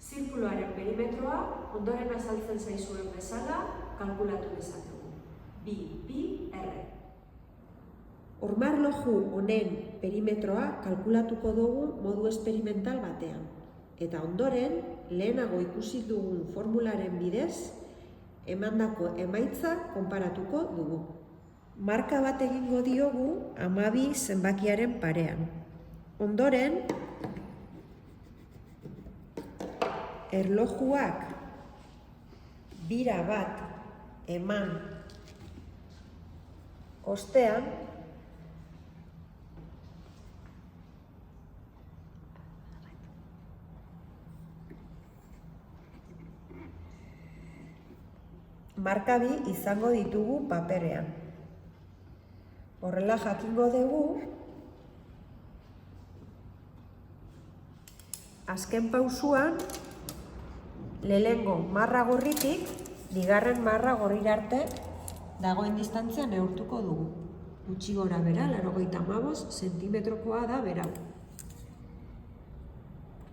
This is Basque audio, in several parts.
Zirkuluaren perimetroa, ondoren azaltzen zaizuen bezala, kalkulatu dezakegu. Bi, R. Hormarloju honen perimetroa kalkulatuko dugu modu esperimental batean. Eta ondoren, lehenago ikusi dugun formularen bidez, emandako emaitza konparatuko dugu. Marka bat egingo diogu 12 zenbakiaren parean. Ondoren, erlojuak bira bat eman ostean, marka bi izango ditugu paperean. Horrela jakingo dugu azken pausuan lehenengo marra gorritik bigarren marra gorrira arte dagoen distantzia neurtuko dugu. Gutxi gora bera, 85 zentimetrokoa da berau.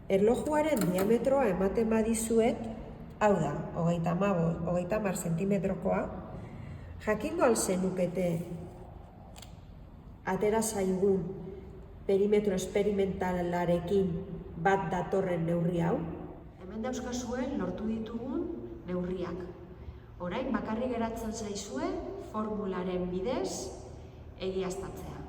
Erlojuaren diametroa ematen badizuet, hau da, 30 zentimetrokoa, jakingo al zenukete atera zaigun perimetro esperimentalarekin bat datorren neurri hau? Hemen dauzkazuen lortu ditugun neurriak. Orain bakarrik geratzen zaizue formularen bidez egiaztatzea.